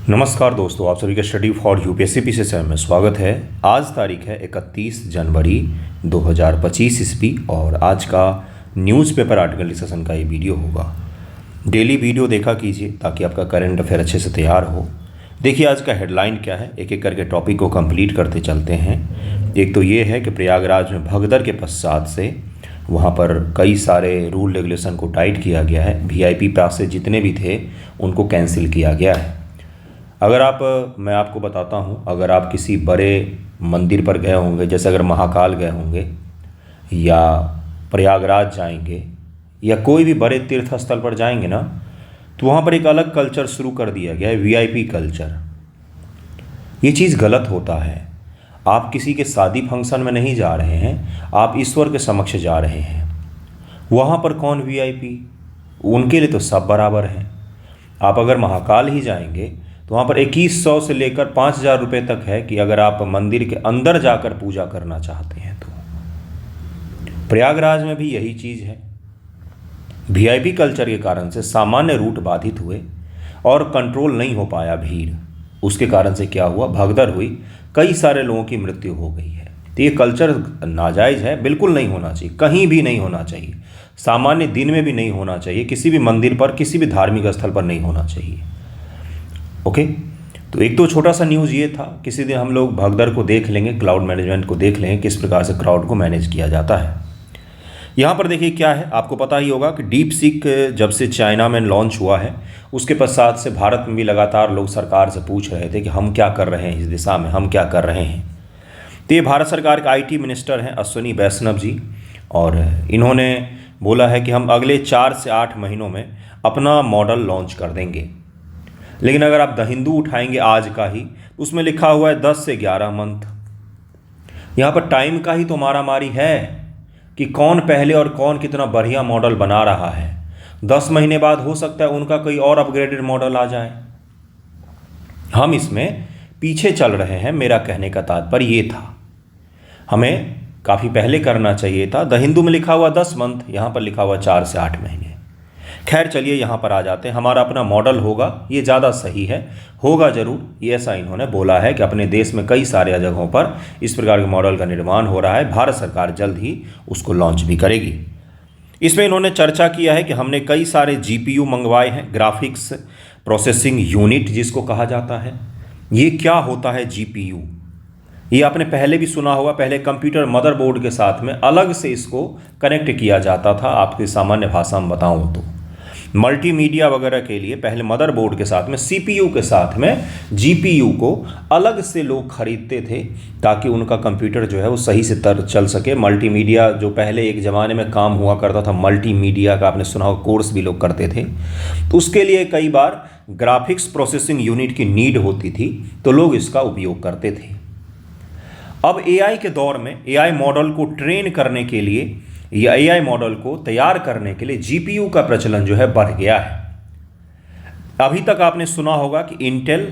नमस्कार दोस्तों, आप सभी का स्टडी फॉर यूपीएससी पीसी से में स्वागत है। आज तारीख है 31 जनवरी 2025 ईस्वी और आज का न्यूज़पेपर आर्टिकल डिस्कशन का ये वीडियो होगा। डेली वीडियो देखा कीजिए ताकि आपका करंट अफेयर अच्छे से तैयार हो। देखिए आज का हेडलाइन क्या है, एक एक करके टॉपिक को कंप्लीट करते चलते हैं। एक तो ये है कि प्रयागराज में भगदड़ के पश्चात से वहाँ पर कई सारे रूल रेगुलेशन को टाइट किया गया है। वीआईपी पास से जितने भी थे उनको कैंसिल किया गया है। मैं आपको बताता हूँ, अगर आप किसी बड़े मंदिर पर गए होंगे, जैसे अगर महाकाल गए होंगे या प्रयागराज जाएंगे या कोई भी बड़े तीर्थ स्थल पर जाएंगे ना, तो वहाँ पर एक अलग कल्चर शुरू कर दिया गया है, वीआईपी कल्चर। ये चीज़ गलत होता है। आप किसी के शादी फंक्शन में नहीं जा रहे हैं, आप ईश्वर के समक्ष जा रहे हैं। वहाँ पर कौन वीआईपी? उनके लिए तो सब बराबर हैं। आप अगर महाकाल ही जाएंगे तो वहाँ पर 2100 से लेकर 5000 रुपये तक है कि अगर आप मंदिर के अंदर जाकर पूजा करना चाहते हैं तो। प्रयागराज में भी यही चीज़ है। वीआईपी कल्चर के कारण से सामान्य रूट बाधित हुए और कंट्रोल नहीं हो पाया भीड़। उसके कारण से क्या हुआ, भगदड़ हुई, कई सारे लोगों की मृत्यु हो गई है। तो ये कल्चर नाजायज़ है, बिल्कुल नहीं होना चाहिए, कहीं भी नहीं होना चाहिए। सामान्य दिन में भी नहीं होना चाहिए, किसी भी मंदिर पर, किसी भी धार्मिक स्थल पर नहीं होना चाहिए। ओके, तो एक तो छोटा सा न्यूज़ ये था। किसी दिन हम लोग भगदड़ को देख लेंगे, क्लाउड मैनेजमेंट को देख लेंगे, किस प्रकार से क्राउड को मैनेज किया जाता है। यहाँ पर देखिए क्या है, आपको पता ही होगा कि डीप सीक जब से चाइना में लॉन्च हुआ है, उसके पश्चात से भारत में भी लगातार लोग सरकार से पूछ रहे थे कि हम क्या कर रहे हैं इस दिशा में, हम क्या कर रहे हैं। तो ये भारत सरकार के आईटी मिनिस्टर हैं अश्विनी वैष्णव जी, और इन्होंने बोला है कि हम अगले 4 से 8 महीनों में अपना मॉडल लॉन्च कर देंगे। लेकिन अगर आप द हिंदू उठाएंगे आज का ही, उसमें लिखा हुआ है 10 से 11 मंथ। यहाँ पर टाइम का ही तो मारामारी है कि कौन पहले और कौन कितना बढ़िया मॉडल बना रहा है। 10 महीने बाद हो सकता है उनका कोई और अपग्रेडेड मॉडल आ जाए। हम इसमें पीछे चल रहे हैं। मेरा कहने का तात्पर्य ये था, हमें काफ़ी पहले करना चाहिए था। द हिंदू में लिखा हुआ 10 मंथ, यहाँ पर लिखा हुआ 4 से 8 महीने। खैर चलिए यहाँ पर आ जाते हैं। हमारा अपना मॉडल होगा, ये ज़्यादा सही है, होगा ज़रूर, ये ऐसा इन्होंने बोला है कि अपने देश में कई सारे जगहों पर इस प्रकार के मॉडल का निर्माण हो रहा है। भारत सरकार जल्द ही उसको लॉन्च भी करेगी। इसमें इन्होंने चर्चा किया है कि हमने कई सारे जीपीयू मंगवाए हैं, ग्राफिक्स प्रोसेसिंग यूनिट जिसको कहा जाता है। ये क्या होता है जीपीयू? ये आपने पहले भी सुना होगा। पहले कंप्यूटर मदरबोर्ड के साथ में अलग से इसको कनेक्ट किया जाता था। आपकी सामान्य भाषा में बताऊँ तो मल्टीमीडिया वगैरह के लिए पहले मदरबोर्ड के साथ में सीपीयू के साथ में जीपीयू को अलग से लोग खरीदते थे ताकि उनका कंप्यूटर जो है वो सही से चल सके। मल्टीमीडिया जो पहले एक ज़माने में काम हुआ करता था, मल्टीमीडिया का आपने सुना हो, कोर्स भी लोग करते थे, तो उसके लिए कई बार ग्राफिक्स प्रोसेसिंग यूनिट की नीड होती थी, तो लोग इसका उपयोग करते थे। अब एआई के दौर में एआई मॉडल को ट्रेन करने के लिए या एआई मॉडल को तैयार करने के लिए जीपीयू का प्रचलन जो है बढ़ गया है। अभी तक आपने सुना होगा कि इंटेल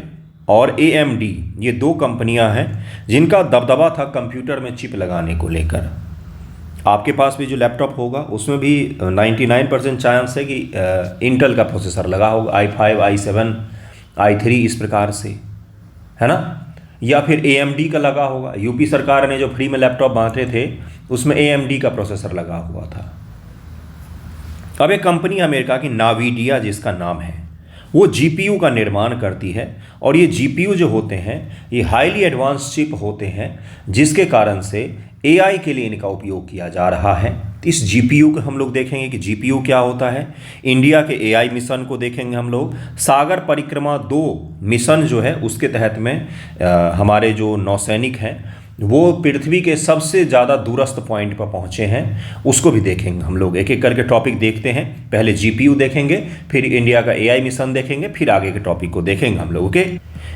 और एएमडी ये 2 कंपनियां हैं जिनका दबदबा था कंप्यूटर में चिप लगाने को लेकर। आपके पास भी जो लैपटॉप होगा उसमें भी 99% चांस है कि इंटेल का प्रोसेसर लगा होगा, i5, i7, i3 इस प्रकार से, है ना, या फिर AMD का लगा होगा। यूपी सरकार ने जो फ्री में लैपटॉप बांटे थे उसमें AMD का प्रोसेसर लगा हुआ था। अब एक कंपनी अमेरिका की नावीडिया जिसका नाम है, वो जीपीयू का निर्माण करती है, और ये जीपीयू जो होते हैं ये हाईली एडवांस चिप होते हैं जिसके कारण से एआई के लिए इनका उपयोग किया जा रहा है। इस जीपीयू को हम लोग देखेंगे कि जीपीयू क्या होता है। इंडिया के एआई मिशन को देखेंगे हम लोग। सागर परिक्रमा 2 मिशन जो है उसके तहत में हमारे जो नौसैनिक हैं वो पृथ्वी के सबसे ज़्यादा दूरस्थ पॉइंट पर पहुँचे हैं, उसको भी देखेंगे हम लोग। एक एक करके टॉपिक देखते हैं। पहले जीपीयू देखेंगे, फिर इंडिया का एआई मिशन देखेंगे, फिर आगे के टॉपिक को देखेंगे हम लोग। ओके,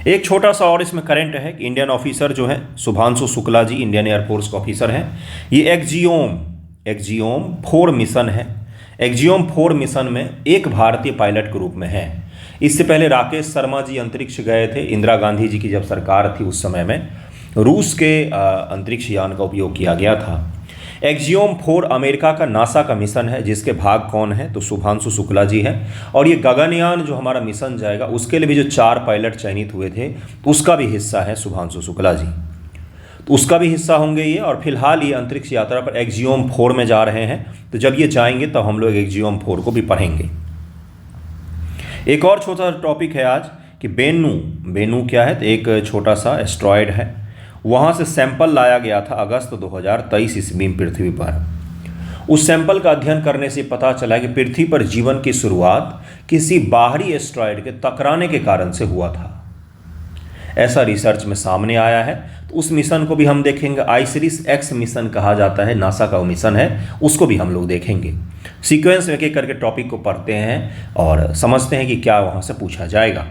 एक छोटा सा और इसमें करंट है कि इंडियन ऑफिसर जो है शुभांशु शुक्ला जी, इंडियन एयरफोर्स के ऑफिसर हैं। ये एक्जियोम 4 मिशन है। एक्जियोम 4 मिशन में एक भारतीय पायलट के रूप में है। इससे पहले राकेश शर्मा जी अंतरिक्ष गए थे। इंदिरा गांधी जी की जब सरकार थी उस समय में रूस के अंतरिक्ष यान का उपयोग किया गया था। एक्जियोम 4 अमेरिका का नासा का मिशन है, जिसके भाग कौन है, तो शुभांशु शुक्ला जी हैं। और ये गगनयान जो हमारा मिशन जाएगा उसके लिए भी जो 4 पायलट चयनित हुए थे उसका भी हिस्सा है शुभांशु शुक्ला जी, तो उसका भी हिस्सा होंगे ये। और फिलहाल ये अंतरिक्ष यात्रा पर एक्जियोम 4 में जा रहे हैं, तो जब ये जाएंगे तब हम लोग एक्जियोम 4 को भी पढ़ेंगे। एक और छोटा टॉपिक है आज कि बेनू क्या है, तो एक छोटा सा एस्ट्रॉयड है, वहाँ से सैंपल लाया गया था अगस्त 2023 ईस्वी में पृथ्वी पर। उस सैंपल का अध्ययन करने से पता चला कि पृथ्वी पर जीवन की शुरुआत किसी बाहरी एस्ट्रॉयड के टकराने के कारण से हुआ था, ऐसा रिसर्च में सामने आया है। तो उस मिशन को भी हम देखेंगे। आइसिरिस एक्स मिशन कहा जाता है, नासा का मिशन है, उसको भी हम लोग देखेंगे। सीक्वेंस में एक करके टॉपिक को पढ़ते हैं और समझते हैं कि क्या वहाँ से पूछा जाएगा।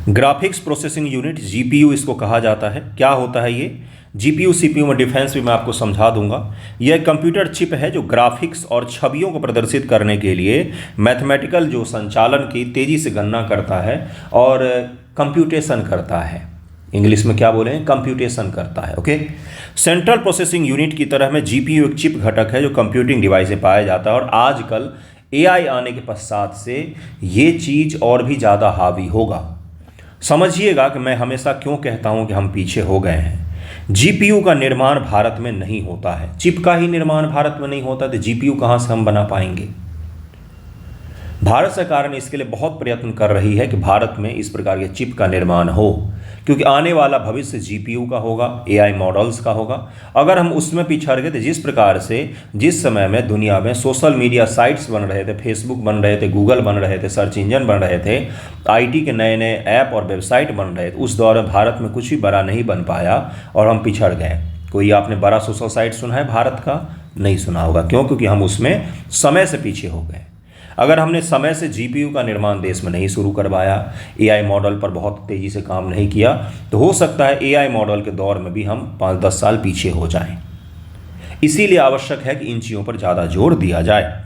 ग्राफिक्स प्रोसेसिंग यूनिट, जीपीयू इसको कहा जाता है। क्या होता है ये जीपीयू सीपीयू में डिफरेंस भी मैं आपको समझा दूंगा। यह एक कंप्यूटर चिप है जो ग्राफिक्स और छवियों को प्रदर्शित करने के लिए मैथमेटिकल जो संचालन की तेज़ी से गणना करता है और कंप्यूटेशन करता है। इंग्लिश में क्या बोलें, कंप्यूटेशन करता है। ओके, सेंट्रल प्रोसेसिंग यूनिट की तरह में जीपीयू एक चिप घटक है जो कंप्यूटिंग डिवाइस से पाया जाता है। और आजकल एआई आने के पश्चात से ये चीज़ और भी ज़्यादा हावी होगा। समझिएगा कि मैं हमेशा क्यों कहता हूं कि हम पीछे हो गए हैं। जीपीयू का निर्माण भारत में नहीं होता है, चिप का ही निर्माण भारत में नहीं होता, तो जीपीयू कहां से हम बना पाएंगे। भारत सरकार ने इसके लिए बहुत प्रयत्न कर रही है कि भारत में इस प्रकार के चिप का निर्माण हो, क्योंकि आने वाला भविष्य जीपीयू का होगा, एआई मॉडल्स का होगा। अगर हम उसमें पिछड़ गए तो जिस प्रकार से जिस समय में दुनिया में सोशल मीडिया साइट्स बन रहे थे, फेसबुक बन रहे थे, गूगल बन रहे थे, सर्च इंजन बन रहे थे, आईटी के नए नए ऐप और वेबसाइट बन रहे थे, उस दौर में भारत में कुछ भी बड़ा नहीं बन पाया और हम पिछड़ गए। कोई आपने बड़ा सोशल साइट सुना है भारत का? नहीं सुना होगा। क्यों? क्योंकि हम उसमें समय से पीछे हो गए। अगर हमने समय से जीपीयू का निर्माण देश में नहीं शुरू करवाया, एआई मॉडल पर बहुत तेज़ी से काम नहीं किया, तो हो सकता है एआई मॉडल के दौर में भी हम 5-10 साल पीछे हो जाएं। इसीलिए आवश्यक है कि इन चीज़ों पर ज़्यादा जोर दिया जाए।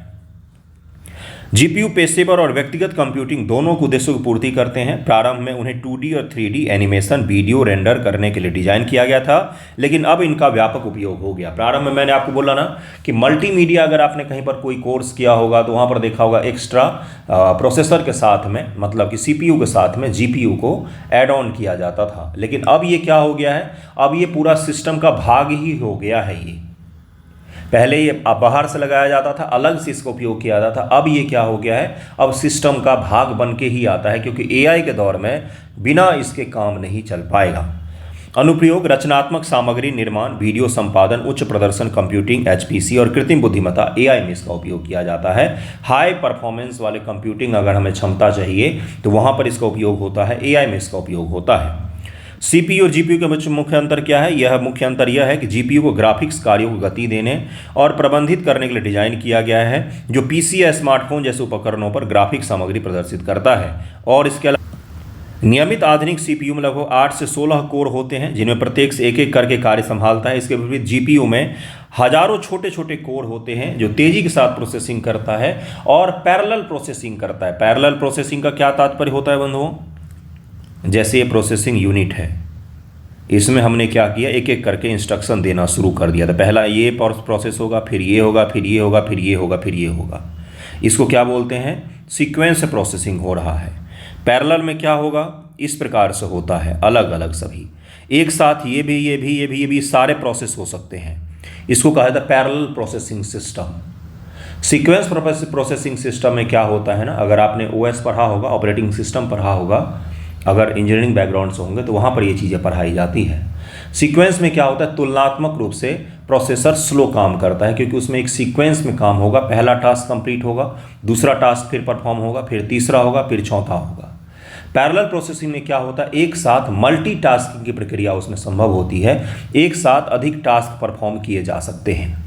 जीपीयू पेशेवर और व्यक्तिगत कंप्यूटिंग दोनों के उद्देश्यों की पूर्ति करते हैं। प्रारंभ में उन्हें 2D और 3D एनिमेशन वीडियो रेंडर करने के लिए डिजाइन किया गया था, लेकिन अब इनका व्यापक उपयोग हो गया। प्रारंभ में मैंने आपको बोला ना कि मल्टीमीडिया, अगर आपने कहीं पर कोई कोर्स किया होगा तो वहाँ पर देखा होगा एक्स्ट्रा प्रोसेसर के साथ में, मतलब कि सीपीयू के साथ में जीपीयू को ऐड ऑन किया जाता था। लेकिन अब ये क्या हो गया है, अब ये पूरा सिस्टम का भाग ही हो गया है। ये पहले ये बाहर से लगाया जाता था, अलग से इसका उपयोग किया जाता था। अब ये क्या हो गया है, अब सिस्टम का भाग बन के ही आता है, क्योंकि एआई के दौर में बिना इसके काम नहीं चल पाएगा। अनुप्रयोग रचनात्मक सामग्री निर्माण, वीडियो संपादन, उच्च प्रदर्शन कंप्यूटिंग एचपीसी और कृत्रिम बुद्धिमत्ता एआई में इसका उपयोग किया जाता है। हाई परफॉर्मेंस वाले कंप्यूटिंग अगर हमें क्षमता चाहिए तो वहाँ पर इसका उपयोग होता है, एआई में इसका उपयोग होता है। सीपीयू और जीपीयू के बीच मुख्य अंतर क्या है? यह मुख्य अंतर यह है कि जीपीयू को ग्राफिक्स कार्यों को गति देने और प्रबंधित करने के लिए डिजाइन किया गया है, जो पीसी या स्मार्टफोन जैसे उपकरणों पर ग्राफिक सामग्री प्रदर्शित करता है। और इसके अलावा नियमित आधुनिक सीपीयू में लगभग 8 से 16 कोर होते हैं, जिनमें प्रत्येक से एक एक करके कार्य संभालता है। इसके विपरीत जीपीयू में हजारों छोटे छोटे कोर होते हैं जो तेजी के साथ प्रोसेसिंग करता है और पैरेलल प्रोसेसिंग करता है। पैरेलल प्रोसेसिंग का क्या तात्पर्य होता है बंधुओं? जैसे ये प्रोसेसिंग यूनिट है, इसमें हमने क्या किया, एक एक करके इंस्ट्रक्शन देना शुरू कर दिया था। पहला ये प्रोसेस होगा, फिर ये होगा, फिर ये होगा, फिर ये होगा, फिर ये होगा। इसको क्या बोलते हैं? सीक्वेंस प्रोसेसिंग हो रहा है। पैरेलल में क्या होगा, इस प्रकार से होता है, अलग अलग सभी एक साथ, ये भी सारे प्रोसेस हो सकते हैं। इसको कहा जाता है parallel processing system. Sequence processing system में क्या होता है ना, अगर आपने ओएस पढ़ा होगा, ऑपरेटिंग सिस्टम पढ़ा होगा, अगर इंजीनियरिंग बैकग्राउंड से होंगे तो वहाँ पर ये चीज़ें पढ़ाई जाती है। सीक्वेंस में क्या होता है, तुलनात्मक रूप से प्रोसेसर स्लो काम करता है, क्योंकि उसमें एक सीक्वेंस में काम होगा। पहला टास्क कंप्लीट होगा, दूसरा टास्क फिर परफॉर्म होगा, फिर तीसरा होगा, फिर चौथा होगा। पैरेलल प्रोसेसिंग में क्या होता है, एक साथ मल्टीटास्किंग की प्रक्रिया उसमें संभव होती है, एक साथ अधिक टास्क परफॉर्म किए जा सकते हैं।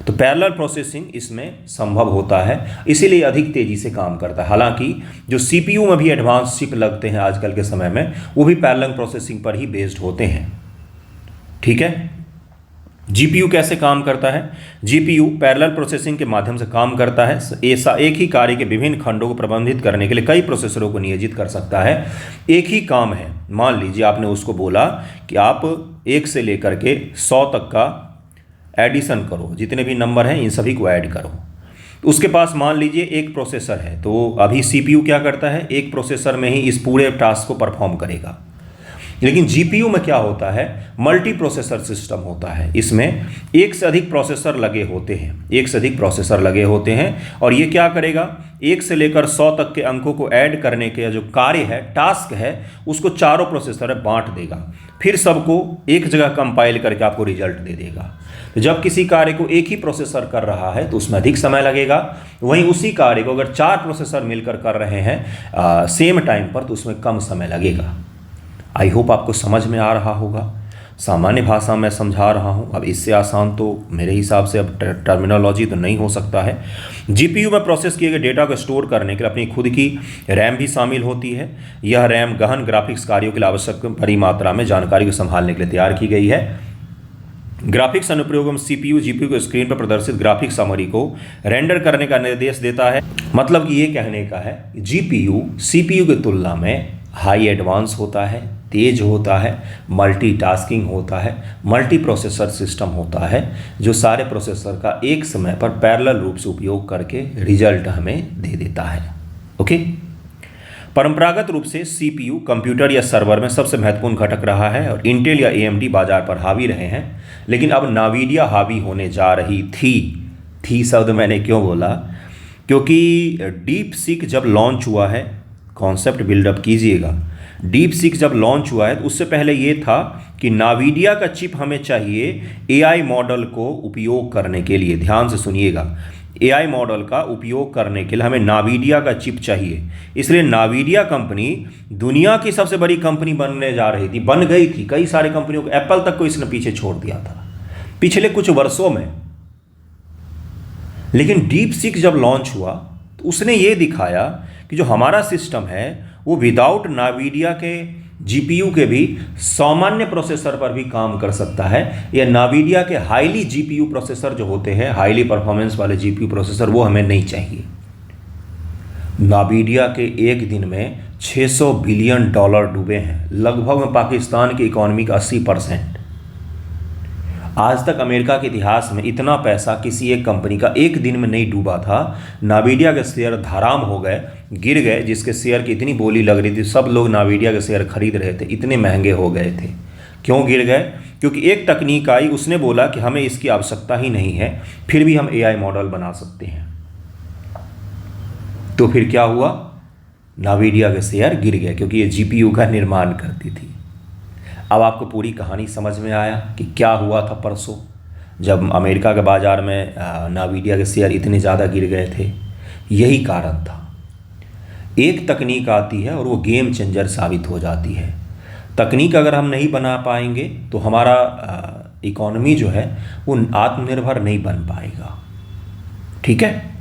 तो पैरेलल प्रोसेसिंग इसमें संभव होता है, इसीलिए अधिक तेजी से काम करता है। हालांकि जो सीपीयू में भी एडवांस चिप लगते हैं आजकल के समय में, वो भी पैरेलल प्रोसेसिंग पर ही बेस्ड होते हैं। ठीक है। जीपीयू कैसे काम करता है? जीपीयू पैरेलल प्रोसेसिंग के माध्यम से काम करता है। ऐसा एक ही कार्य के विभिन्न खंडों को प्रबंधित करने के लिए कई प्रोसेसरों को नियोजित कर सकता है। एक ही काम है, मान लीजिए आपने उसको बोला कि आप 1 से लेकर के 100 तक का एडिशन करो, जितने भी नंबर हैं इन सभी को ऐड करो। तो उसके पास मान लीजिए एक प्रोसेसर है, तो अभी सीपीयू क्या करता है, एक प्रोसेसर में ही इस पूरे टास्क को परफॉर्म करेगा। लेकिन जीपीयू में क्या होता है, मल्टी प्रोसेसर सिस्टम होता है। इसमें एक से अधिक प्रोसेसर लगे होते हैं, एक से अधिक प्रोसेसर लगे होते हैं, और ये क्या करेगा, 1 से लेकर 100 तक के अंकों को ऐड करने के जो कार्य है, टास्क है, उसको चारों प्रोसेसर में बांट देगा, फिर सबको एक जगह कंपाइल करके आपको रिजल्ट दे देगा। तो जब किसी कार्य को एक ही प्रोसेसर कर रहा है तो उसमें अधिक समय लगेगा, वहीं उसी कार्य को अगर 4 प्रोसेसर मिलकर कर रहे हैं सेम टाइम पर, तो उसमें कम समय लगेगा। आई होप आपको समझ में आ रहा होगा। सामान्य भाषा में समझा रहा हूँ, अब इससे आसान तो मेरे हिसाब से अब टर्मिनोलॉजी तो नहीं हो सकता है। जीपीयू में प्रोसेस किए गए डेटा को स्टोर करने के लिए अपनी खुद की रैम भी शामिल होती है। यह रैम गहन ग्राफिक्स कार्यों के लिए आवश्यक बड़ी मात्रा में जानकारी को संभालने के लिए तैयार की गई है। ग्राफिक्स अनुप्रयोग में सीपीयू जीपीयू को स्क्रीन पर प्रदर्शित ग्राफिक्स सामग्री को रेंडर करने का निर्देश देता है। मतलब कि ये कहने का है, जीपीयू सीपीयू की तुलना में हाई एडवांस होता है, तेज होता है, मल्टीटास्किंग होता है, मल्टी प्रोसेसर सिस्टम होता है, जो सारे प्रोसेसर का एक समय पर पैरेलल रूप से उपयोग करके रिजल्ट हमें दे देता है। ओके, परंपरागत रूप से सीपीयू कंप्यूटर या सर्वर में सबसे महत्वपूर्ण घटक रहा है और इंटेल या एएमडी बाजार पर हावी रहे हैं। लेकिन अब नावीडिया हावी होने जा रही थी शब्द मैंने क्यों बोला, क्योंकि डीप सीक जब लॉन्च हुआ है, कॉन्सेप्ट बिल्डअप कीजिएगा, डीप सीक जब लॉन्च हुआ है तो उससे पहले ये था कि नावीडिया का चिप हमें चाहिए एआई मॉडल को उपयोग करने के लिए। ध्यान से सुनिएगा, एआई मॉडल का उपयोग करने के लिए हमें नावीडिया का चिप चाहिए। इसलिए नावीडिया कंपनी दुनिया की सबसे बड़ी कंपनी बनने जा रही थी, बन गई थी। कई सारे कंपनियों को, एप्पल तक को इसने पीछे छोड़ दिया था पिछले कुछ वर्षों में। लेकिन डीप सीक जब लॉन्च हुआ तो उसने ये दिखाया कि जो हमारा सिस्टम है वो विदाउट नावीडिया के जीपीयू के भी सामान्य प्रोसेसर पर भी काम कर सकता है। या नावीडिया के हाईली जीपीयू प्रोसेसर जो होते हैं, हाईली परफॉर्मेंस वाले जीपीयू प्रोसेसर, वो हमें नहीं चाहिए। नावीडिया के एक दिन में $600 बिलियन डूबे हैं, लगभग में पाकिस्तान की इकोनॉमी का 80%। आज तक अमेरिका के इतिहास में इतना पैसा किसी एक कंपनी का एक दिन में नहीं डूबा था। नावीडिया के शेयर धराम हो गए, गिर गए, जिसके शेयर की इतनी बोली लग रही थी, सब लोग नावीडिया के शेयर खरीद रहे थे, इतने महंगे हो गए थे। क्यों गिर गए? क्योंकि एक तकनीक आई, उसने बोला कि हमें इसकी आवश्यकता ही नहीं है, फिर भी हम एआई मॉडल बना सकते हैं। तो फिर क्या हुआ, नावीडिया के शेयर गिर गए, क्योंकि ये जीपीयू का निर्माण करती थी। अब आपको पूरी कहानी समझ में आया कि क्या हुआ था परसों जब अमेरिका के बाज़ार में नावीडिया के शेयर इतने ज़्यादा गिर गए थे। यही कारण था। एक तकनीक आती है और वो गेम चेंजर साबित हो जाती है। तकनीक अगर हम नहीं बना पाएंगे तो हमारा इकोनॉमी जो है वो आत्मनिर्भर नहीं बन पाएगा। ठीक है,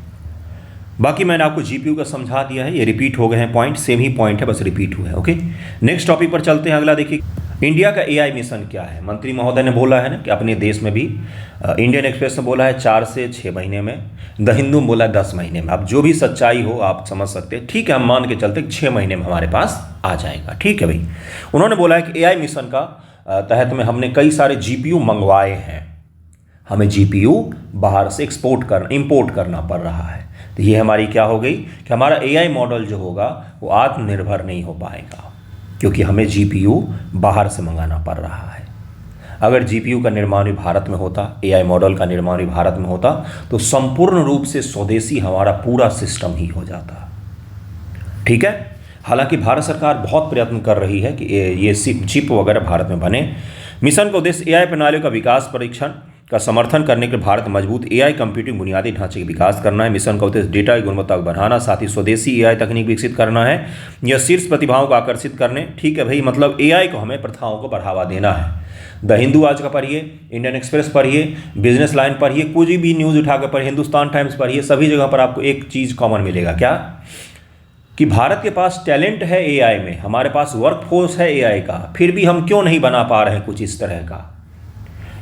बाकी मैंने आपको जीपीयू का समझा दिया है, ये रिपीट हो गए हैं पॉइंट, सेम ही पॉइंट है, बस रिपीट हुए हैं। ओके, नेक्स्ट टॉपिक पर चलते हैं। अगला देखिए, इंडिया का एआई मिशन क्या है। मंत्री महोदय ने बोला है ना कि अपने देश में भी, इंडियन एक्सप्रेस ने बोला है 4 से 6 महीने में, द हिंदू में बोला है 10 महीने में। अब जो भी सच्चाई हो आप समझ सकते हैं। ठीक है, हम मान के चलते 6 महीने में हमारे पास आ जाएगा। ठीक है भाई, उन्होंने बोला है कि एआई मिशन का तहत में हमने कई सारे जीपीयू मंगवाए हैं, हमें जीपीयू बाहर से इंपोर्ट करना पड़ रहा है। तो ये हमारी क्या हो गई कि हमारा एआई मॉडल जो होगा वो आत्मनिर्भर नहीं हो पाएगा, क्योंकि हमें जीपीयू बाहर से मंगाना पड़ रहा है। अगर जीपीयू का निर्माण भी भारत में होता, एआई मॉडल का निर्माण भी भारत में होता, तो संपूर्ण रूप से स्वदेशी हमारा पूरा सिस्टम ही हो जाता। ठीक है, हालांकि भारत सरकार बहुत प्रयत्न कर रही है कि ये चिप वगैरह भारत में बने। मिशन का उद्देश्य एआई प्रणालियों का विकास, परीक्षण का समर्थन करने के लिए भारत मजबूत एआई कंप्यूटिंग बुनियादी ढांचे का विकास करना है। मिशन का उद्देश्य डेटा की गुणवत्ता को बढ़ाना, साथ ही स्वदेशी एआई तकनीक विकसित करना है। यह शीर्ष प्रतिभाओं को आकर्षित करने, ठीक है भाई, मतलब एआई को हमें प्रथाओं को बढ़ावा देना है। द हिंदू आज का पढ़िए, इंडियन एक्सप्रेस पढ़िए, बिजनेस लाइन पढ़िए, कुछ भी न्यूज़ उठा कर पढ़िए, हिंदुस्तान टाइम्स पढ़िए, सभी जगह पर आपको एक चीज़ कॉमन मिलेगा। क्या? कि भारत के पास टैलेंट है एआई में, हमारे पास वर्कफोर्स है एआई का, फिर भी हम क्यों नहीं बना पा रहे हैं कुछ इस तरह का।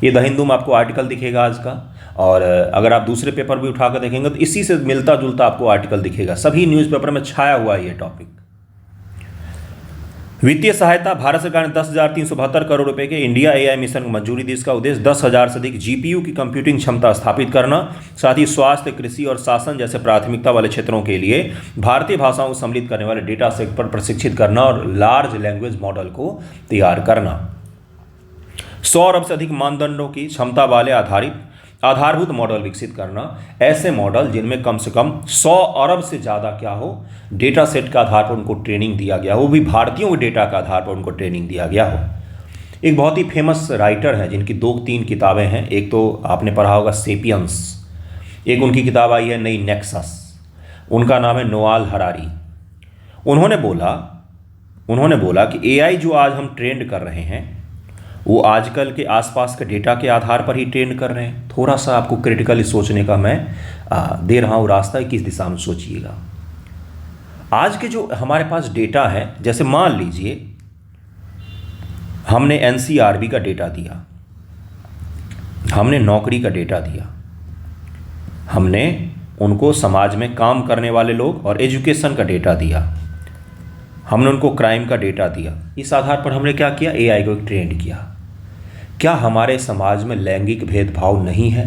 ये द हिंदू में आपको आर्टिकल दिखेगा आज का, और अगर आप दूसरे पेपर भी उठा कर देखेंगे तो इसी से मिलता जुलता आपको आर्टिकल दिखेगा। सभी न्यूज़पेपर में छाया हुआ है ये टॉपिक। वित्तीय सहायता, भारत सरकार ने 10,372 करोड़ रुपए के इंडिया एआई मिशन को मंजूरी दी। इसका उद्देश्य 10,000 से अधिक जीपीयू की कंप्यूटिंग क्षमता स्थापित करना, साथ ही स्वास्थ्य, कृषि और शासन जैसे प्राथमिकता वाले क्षेत्रों के लिए भारतीय भाषाओं को सम्मिलित करने वाले डेटा सेट पर प्रशिक्षित करना और लार्ज लैंग्वेज मॉडल को तैयार करना। 100 अरब से अधिक मानदंडों की क्षमता वाले आधारभूत मॉडल विकसित करना, ऐसे मॉडल जिनमें कम से कम 100 अरब से ज़्यादा क्या हो डेटा सेट के आधार पर उनको ट्रेनिंग दिया गया हो, वो भी भारतीयों के डेटा के आधार पर उनको ट्रेनिंग दिया गया हो। एक बहुत ही फेमस राइटर हैं जिनकी 2-3 किताबें हैं। एक तो आपने पढ़ा होगा सेपियंस, एक उनकी किताब आई है नई नेक्सस, उनका नाम है नोआल हरारी। उन्होंने बोला कि एआई जो आज हम ट्रेंड कर रहे हैं वो आजकल के आसपास के डेटा के आधार पर ही ट्रेंड कर रहे हैं। थोड़ा सा आपको क्रिटिकली सोचने का मैं दे रहा हूँ रास्ता, किस दिशा में सोचिएगा। आज के जो हमारे पास डेटा है, जैसे मान लीजिए हमने एनसीआरबी का डेटा दिया, हमने नौकरी का डेटा दिया, हमने उनको समाज में काम करने वाले लोग और एजुकेशन का डेटा दिया, हमने उनको क्राइम का डेटा दिया। इस आधार पर हमने क्या किया, एआई को ट्रेंड किया। क्या हमारे समाज में लैंगिक भेदभाव नहीं है?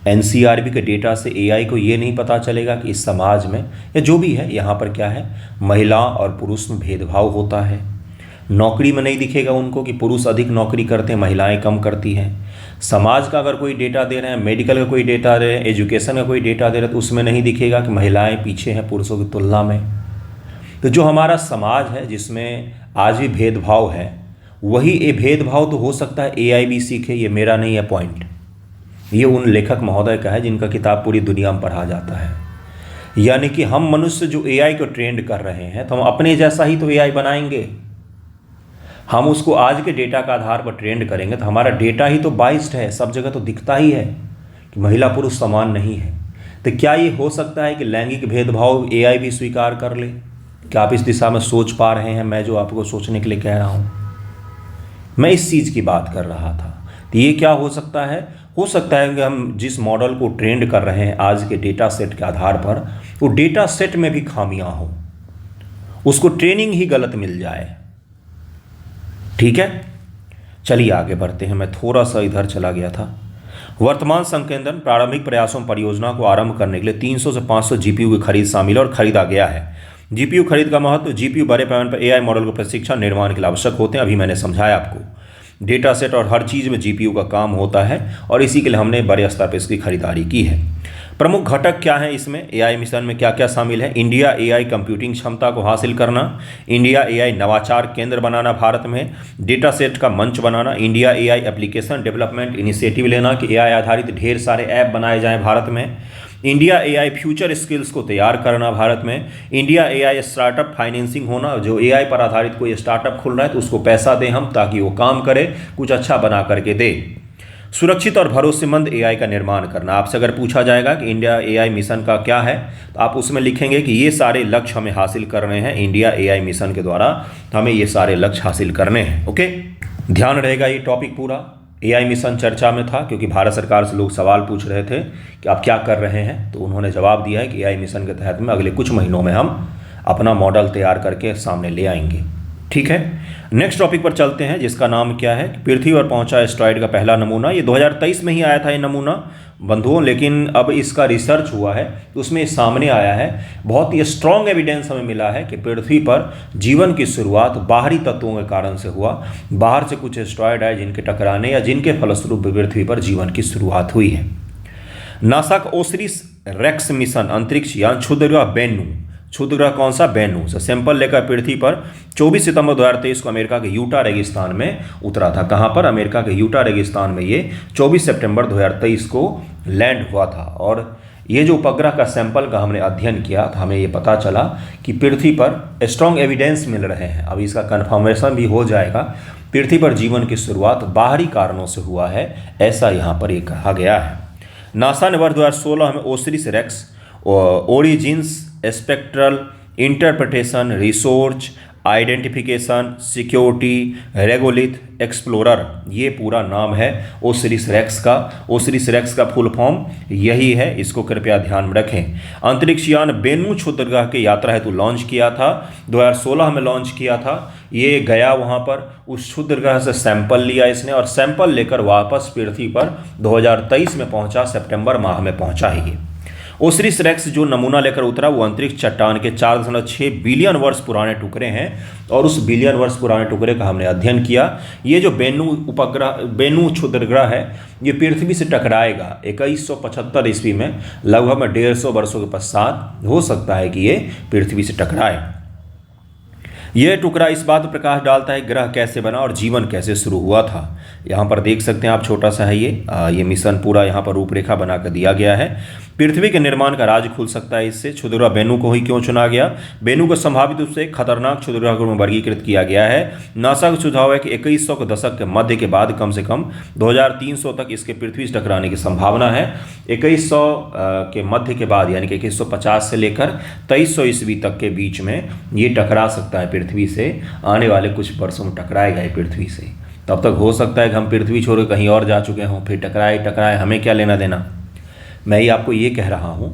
एनसीआरबी के डेटा से एआई को ये नहीं पता चलेगा कि इस समाज में या जो भी है यहाँ पर क्या है, महिला और पुरुष में भेदभाव होता है। नौकरी में नहीं दिखेगा उनको कि पुरुष अधिक नौकरी करते हैं, महिलाएं कम करती हैं। समाज का अगर कोई डेटा दे रहे हैं, मेडिकल का कोई डेटा दे रहे हैं, एजुकेशन का कोई डेटा दे रहे हैं, तो उसमें नहीं दिखेगा कि महिलाएं पीछे हैं पुरुषों की तुलना में। तो जो हमारा समाज है जिसमें आज भी भेदभाव है, वही ये भेदभाव तो हो सकता है एआई भी सीखे, ये मेरा नहीं है पॉइंट, ये उन लेखक महोदय का है जिनका किताब पूरी दुनिया में पढ़ा जाता है। यानी कि हम मनुष्य जो एआई को ट्रेंड कर रहे हैं तो हम अपने जैसा ही तो एआई बनाएंगे। हम उसको आज के डेटा का आधार पर ट्रेंड करेंगे तो हमारा डेटा ही तो बाइस्ड है, सब जगह तो दिखता ही है कि महिला पुरुष समान नहीं है। तो क्या ये हो सकता है कि लैंगिक भेदभाव एआई भी स्वीकार कर ले? क्या आप इस दिशा में सोच पा रहे हैं? मैं जो आपको सोचने के लिए कह रहा हूँ, मैं इस चीज़ की बात कर रहा था। तो ये क्या हो सकता है कि हम जिस मॉडल को ट्रेंड कर रहे हैं आज के डेटा सेट के आधार पर, वो डेटा सेट में भी खामियां हो, उसको ट्रेनिंग ही गलत मिल जाए। ठीक है, चलिए आगे बढ़ते हैं। मैं थोड़ा सा इधर चला गया था। वर्तमान संकेंद्रण प्रारंभिक प्रयासों परियोजना को आरंभ करने के लिए 300 से 500 जीपीयू की खरीद शामिल और खरीदा गया है। जीपीयू खरीद का महत्व, जीपीयू बड़े पैमाने पर एआई मॉडल को प्रशिक्षण निर्माण के लिए आवश्यक होते हैं। अभी मैंने समझाया आपको, डेटा सेट और हर चीज़ में जीपीयू का काम होता है और इसी के लिए हमने बड़े स्तर पर इसकी खरीदारी की है। प्रमुख घटक क्या हैं इसमें, एआई मिशन में क्या क्या शामिल है? इंडिया एआई कंप्यूटिंग क्षमता को हासिल करना, इंडिया एआई नवाचार केंद्र बनाना भारत में, डेटा सेट का मंच बनाना, India AI application development initiative लेना कि एआई आधारित ढेर सारे ऐप बनाए जाएं भारत में, इंडिया एआई फ्यूचर स्किल्स को तैयार करना भारत में, इंडिया एआई स्टार्टअप फाइनेंसिंग होना, जो एआई पर आधारित कोई स्टार्टअप खुल रहा है तो उसको पैसा दें हम ताकि वो काम करे, कुछ अच्छा बना करके दे, सुरक्षित और भरोसेमंद एआई का निर्माण करना। आपसे अगर पूछा जाएगा कि इंडिया एआई मिशन का क्या है तो आप उसमें लिखेंगे कि ये सारे लक्ष्य हमें हासिल करने हैं इंडिया एआई मिशन के द्वारा, हमें ये सारे लक्ष्य हासिल करने हैं। ओके, ध्यान रहेगा ये टॉपिक पूरा। एआई मिशन चर्चा में था क्योंकि भारत सरकार से लोग सवाल पूछ रहे थे कि आप क्या कर रहे हैं, तो उन्होंने जवाब दिया है कि एआई मिशन के तहत में अगले कुछ महीनों में हम अपना मॉडल तैयार करके सामने ले आएंगे। ठीक है, नेक्स्ट टॉपिक पर चलते हैं जिसका नाम क्या है, पृथ्वी पर पहुंचा एस्टेरॉयड का पहला नमूना। ये 2023 में ही आया था ये नमूना बंधुओं, लेकिन अब इसका रिसर्च हुआ है तो उसमें सामने आया है, बहुत ही स्ट्रॉन्ग एविडेंस हमें मिला है कि पृथ्वी पर जीवन की शुरुआत बाहरी तत्वों के कारण से हुआ। बाहर से कुछ एस्टेरॉयड आए जिनके टकराने या जिनके फलस्वरूप पृथ्वी पर जीवन की शुरुआत हुई है। नासा का ओसिरिस रेक्स मिशन अंतरिक्ष यान क्षुद्रग्रह कौन सा, बेनू से सैंपल लेकर पृथ्वी पर 24 सितंबर 2023 को अमेरिका के यूटा रेगिस्तान में उतरा था। कहाँ पर? अमेरिका के यूटा रेगिस्तान में ये 24 सितंबर 2023 को लैंड हुआ था। और ये जो उपग्रह का सैंपल का हमने अध्ययन किया तो हमें ये पता चला कि पृथ्वी पर स्ट्रॉन्ग एविडेंस मिल रहे हैं। अब इसका कन्फर्मेशन भी हो जाएगा, पृथ्वी पर जीवन की शुरुआत बाहरी कारणों से हुआ है, ऐसा यहाँ पर ये कहा गया है। नासा ने वर्ष 2016 में OSIRIS REx origins spectral interpretation resource identification, security, regolith, explorer, ये पूरा नाम है ओसिरिस रेक्स का। ओसिरिस रेक्स का फुल फॉर्म यही है, इसको कृपया ध्यान में रखें। अंतरिक्ष यान बेनू क्षुद्रग्रह के यात्रा हेतु लॉन्च किया था, 2016 में लॉन्च किया था। ये गया वहाँ पर, उस क्षुद्रग्रह से सैंपल लिया इसने और सैंपल लेकर वापस पृथ्वी पर 2023 में पहुँचा, सितंबर माह में पहुँचा है ये। ओसिरिस रेक्स जो नमूना लेकर उतरा वो अंतरिक्ष चट्टान के 4.6 बिलियन वर्ष पुराने टुकड़े हैं और उस बिलियन वर्ष पुराने टुकड़े का हमने अध्ययन किया। ये जो बेनू क्षुद्रग्रह है ये पृथ्वी से टकराएगा 2175 ईस्वी में, लगभग 150 वर्षों के पश्चात हो सकता है कि ये पृथ्वी से टकराए। यह टुकड़ा इस बात पर प्रकाश डालता है ग्रह कैसे बना और जीवन कैसे शुरू हुआ था। यहाँ पर देख सकते हैं आप, छोटा सा है ये मिशन पूरा यहाँ पर रूपरेखा बनाकर दिया गया है। पृथ्वी के निर्माण का राज खुल सकता है इससे। क्षुद्रग्रह बेनू को ही क्यों चुना गया? बेनू को संभावित रूप से खतरनाक क्षुद्रग्रह में वर्गीकृत किया गया है। नासा का सुझाव है कि 2100 के दशक के मध्य के बाद कम से कम 2300 तक इसके पृथ्वी से टकराने की संभावना है। 2100 के मध्य के बाद यानी कि 2150 से लेकर 2300 ईस्वी तक के बीच में ये टकरा सकता है पृथ्वी से। आने वाले कुछ वर्षों में टकराएगा ये पृथ्वी से। तब तक हो सकता है कि हम पृथ्वी छोड़ के कहीं और जा चुके हों, फिर टकराए, हमें क्या लेना देना। मैं ही आपको ये कह रहा हूँ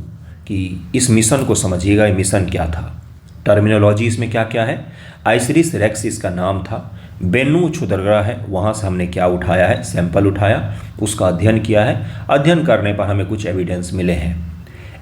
कि इस मिशन को समझिएगा, ये मिशन क्या था, टर्मिनोलॉजी इसमें क्या क्या है। ओसिरिस रेक्स इसका नाम था। बेनू क्षुद्रग्रह है, वहाँ से हमने क्या उठाया है, सैंपल उठाया, उसका अध्ययन किया है। अध्ययन करने पर हमें कुछ एविडेंस मिले हैं।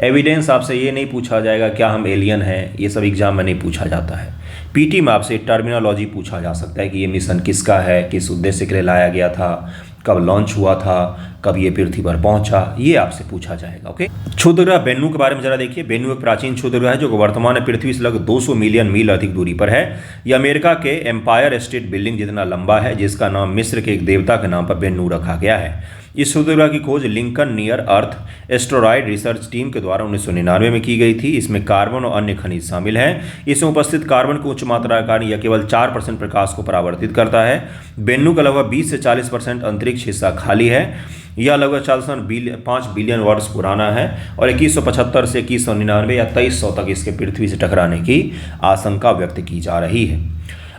एविडेंस आपसे ये नहीं पूछा जाएगा क्या हम एलियन हैं, ये सब एग्जाम में नहीं पूछा जाता है। पीटी में आपसे टर्मिनोलॉजी पूछा जा सकता है कि ये मिशन किसका है, किस उद्देश्य के लिए लाया गया था, कब लॉन्च हुआ था, कब ये पृथ्वी पर पहुंचा, ये आपसे पूछा जाएगा। ओके, क्षुद्रग्रह बेनू के बारे में जरा देखिए। बेनू एक प्राचीन क्षुद्रग्रह है जो वर्तमान में पृथ्वी से लगभग 200 मिलियन मील अधिक दूरी पर है। यह अमेरिका के एम्पायर स्टेट बिल्डिंग जितना लंबा है, जिसका नाम मिस्र के एक देवता के नाम पर बेनू रखा गया है। इस क्षुद्रग्रह की खोज Lincoln near earth asteroid research team के द्वारा 1999 में की गई थी। इसमें कार्बन और अन्य खनिज शामिल हैं। इसमें उपस्थित कार्बन की उच्च मात्रा के कारण यह केवल 4% प्रकाश को परावर्तित करता है। बेनू का लगभग 20 से 40% अंतरिक्ष हिस्सा खाली है। यह लगभग 4.5 बिलियन वर्ष पुराना है और 2175 से 2199 या 2300 तक इसके पृथ्वी से टकराने की आशंका व्यक्त की जा रही है।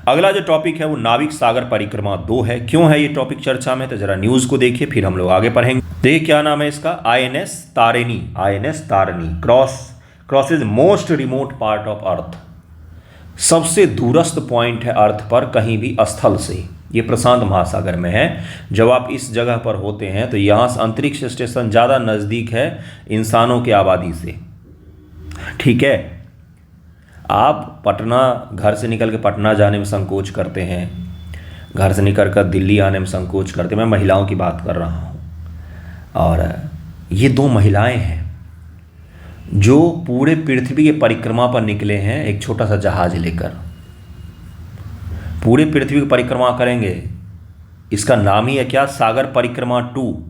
अगला जो टॉपिक है वो नाविक सागर परिक्रमा 2 है। क्यों है ये टॉपिक चर्चा में, तो जरा न्यूज को देखिए फिर हम लोग आगे पढ़ेंगे। देखिए क्या नाम है इसका, INS Tarini crosses most remote part of earth. सबसे दूरस्थ पॉइंट है अर्थ पर कहीं भी स्थल से, ये प्रशांत महासागर में है। जब आप इस जगह पर होते हैं तो यहाँ से अंतरिक्ष स्टेशन ज़्यादा नज़दीक है इंसानों की आबादी से। ठीक है, आप पटना, घर से निकल के पटना जाने में संकोच करते हैं, घर से निकल कर दिल्ली आने में संकोच करते हैं। मैं महिलाओं की बात कर रहा हूँ। और ये 2 महिलाएं हैं जो पूरे पृथ्वी के परिक्रमा पर निकले हैं एक छोटा सा जहाज लेकर। पूरे पृथ्वी की परिक्रमा करेंगे। इसका नाम ही है क्या, सागर परिक्रमा 2।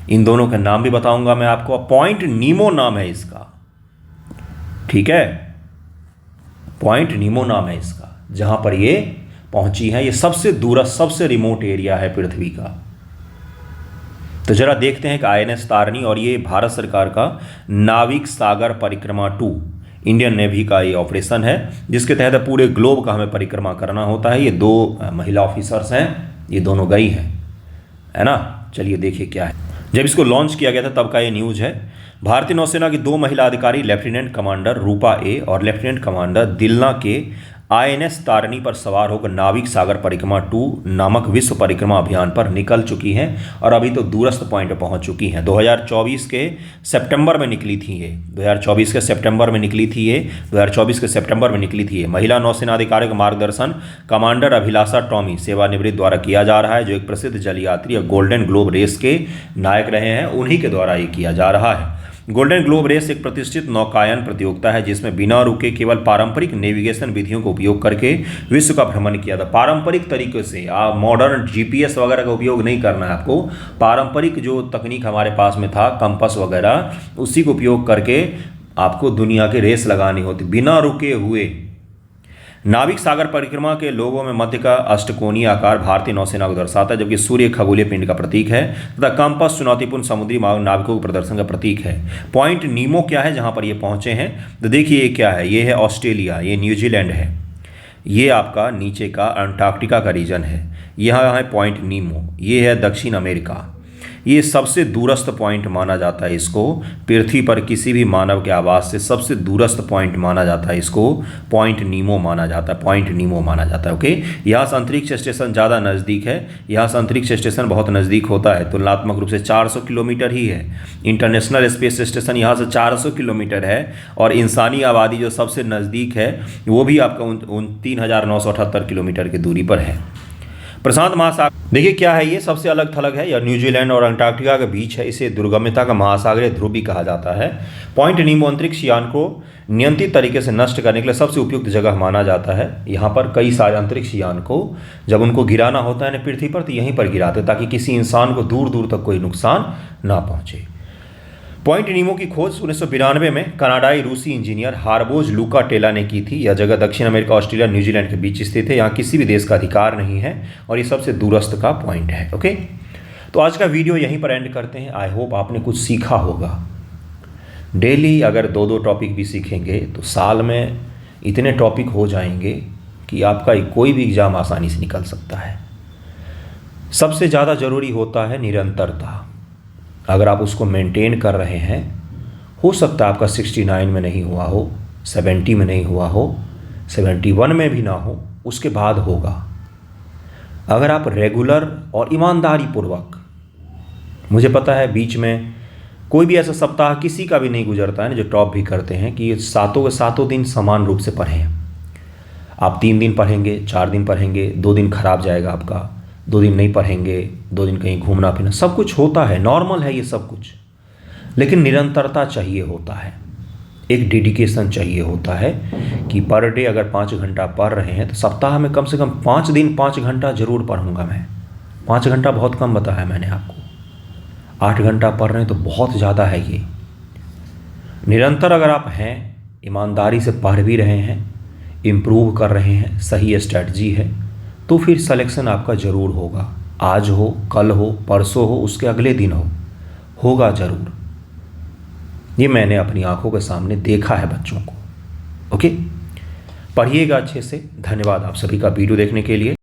इन दोनों के नाम भी बताऊंगा मैं आपको। पॉइंट नीमो नाम है इसका। ठीक है, पॉइंट नीमो नाम है इसका, जहां पर ये पहुंची है। ये सबसे दूरस्थ, सबसे रिमोट एरिया है पृथ्वी का। तो जरा देखते हैं कि INS तारिणी, और ये भारत सरकार का नाविक सागर परिक्रमा 2 इंडियन नेवी का ये ऑपरेशन है, जिसके तहत पूरे ग्लोब का हमें परिक्रमा करना होता है। ये 2 महिला ऑफिसर्स हैं, ये दोनों गई हैं, है ना। चलिए देखिए क्या है। जब इसको लॉन्च किया गया था तब का ये न्यूज़ है। भारतीय नौसेना की 2 महिला अधिकारी लेफ्टिनेंट कमांडर रूपा ए और लेफ्टिनेंट कमांडर दिलना के INS तारिणी पर सवार होकर नाविक सागर परिक्रमा 2 नामक विश्व परिक्रमा अभियान पर निकल चुकी हैं और अभी तो दूरस्थ पॉइंट पर पहुंच चुकी हैं। 2024 के सितंबर में निकली थी ये। 2024 के सितंबर में निकली थी ये। महिला नौसेना अधिकारी का मार्गदर्शन कमांडर अभिलाषा टॉमी सेवानिवृत्त द्वारा किया जा रहा है, जो एक प्रसिद्ध जल यात्री और गोल्डन ग्लोब रेस के नायक रहे हैं। उन्हीं के द्वारा ये किया जा रहा है। गोल्डन ग्लोब रेस एक प्रतिष्ठित नौकायन प्रतियोगिता है जिसमें बिना रुके केवल पारंपरिक नेविगेशन विधियों का उपयोग करके विश्व का भ्रमण किया था। पारंपरिक तरीके से, आप मॉडर्न GPS वगैरह का उपयोग नहीं करना है आपको। पारंपरिक जो तकनीक हमारे पास में था, कंपास वगैरह, उसी को उपयोग करके आपको दुनिया के रेस लगानी होती बिना रुके हुए। नाविक सागर परिक्रमा के लोगों में मध्य का अष्टकोणीय आकार भारतीय नौसेना को दर्शाता है, जबकि सूर्य खगोलीय पिंड का प्रतीक है तथा कंपास चुनौतीपूर्ण समुद्री मार्ग नाविकों के प्रदर्शन का प्रतीक है। पॉइंट नीमो क्या है जहां पर ये पहुंचे हैं, तो देखिए ये क्या है। ये है ऑस्ट्रेलिया, ये न्यूजीलैंड है, ये आपका नीचे का अंटार्कटिका का रीजन है। यहाँ है पॉइंट नीमो, ये है दक्षिण अमेरिका। ये सबसे दूरस्थ पॉइंट माना जाता है इसको, पृथ्वी पर किसी भी मानव के आवास से सबसे दूरस्थ पॉइंट माना जाता है इसको, पॉइंट नीमो माना जाता है, पॉइंट नीमो माना जाता है। ओके, यहाँ से अंतरिक्ष स्टेशन ज़्यादा नज़दीक है, यहाँ से अंतरिक्ष स्टेशन बहुत नज़दीक होता है, तुलनात्मक रूप से 400 किलोमीटर ही है। इंटरनेशनल स्पेस स्टेशन यहाँ से 400 किलोमीटर है, और इंसानी आबादी जो सबसे नज़दीक है वो भी आपका 3,978 किलोमीटर की दूरी पर है। प्रशांत महासागर देखिए क्या है, ये सबसे अलग थलग है, यह न्यूजीलैंड और अंटार्कटिका के बीच है। इसे दुर्गमता का महासागरीय ध्रुव भी कहा जाता है। पॉइंट नीमो अंतरिक्ष यान को नियंत्रित तरीके से नष्ट करने के लिए सबसे उपयुक्त जगह माना जाता है। यहाँ पर कई सारे अंतरिक्ष यान को जब उनको गिराना होता है ना पृथ्वी पर, तो यहीं पर गिराते ताकि किसी इंसान को दूर दूर तक कोई नुकसान ना पहुँचे। पॉइंट नीमो की खोज 1992 में कनाडाई रूसी इंजीनियर हार्बोज लूका टेला ने की थी। यह जगह दक्षिण अमेरिका, ऑस्ट्रेलिया, न्यूजीलैंड के बीच स्थित है। यहाँ किसी भी देश का अधिकार नहीं है और ये सबसे दूरस्थ का पॉइंट है। ओके, तो आज का वीडियो यहीं पर एंड करते हैं। आई होप आपने कुछ सीखा होगा। डेली अगर 2-2 टॉपिक भी सीखेंगे तो साल में इतने टॉपिक हो जाएंगे कि आपका कोई भी एग्ज़ाम आसानी से निकल सकता है। सबसे ज़्यादा ज़रूरी होता है निरंतरता। अगर आप उसको मेंटेन कर रहे हैं, हो सकता है आपका 69 में नहीं हुआ हो, 70 में नहीं हुआ हो, 71 में भी ना हो, उसके बाद होगा। अगर आप रेगुलर और ईमानदारी पूर्वक, मुझे पता है बीच में कोई भी ऐसा सप्ताह किसी का भी नहीं गुजरता है ना जो टॉप भी करते हैं कि सातों के सातों दिन समान रूप से पढ़ें। आप 3 दिन पढ़ेंगे, 4 दिन पढ़ेंगे, 2 दिन खराब जाएगा आपका, 2 दिन नहीं पढ़ेंगे, 2 दिन कहीं घूमना फिरना, सब कुछ होता है, नॉर्मल है ये सब कुछ। लेकिन निरंतरता चाहिए होता है, एक डेडिकेशन चाहिए होता है कि पर डे अगर 5 घंटा पढ़ रहे हैं तो सप्ताह में कम से कम 5 दिन 5 घंटा जरूर पढ़ूंगा मैं। 5 घंटा बहुत कम बताया मैंने आपको, 8 घंटा पढ़ रहे हैं तो बहुत ज़्यादा है ये। निरंतर अगर आप हैं, ईमानदारी से पढ़ भी रहे हैं, इम्प्रूव कर रहे हैं, सही स्ट्रैटेजी है, तो फिर सिलेक्शन आपका ज़रूर होगा। आज हो, कल हो, परसों हो, उसके अगले दिन हो, होगा ज़रूर। ये मैंने अपनी आंखों के सामने देखा है बच्चों को। ओके, पढ़िएगा अच्छे से। धन्यवाद आप सभी का वीडियो देखने के लिए।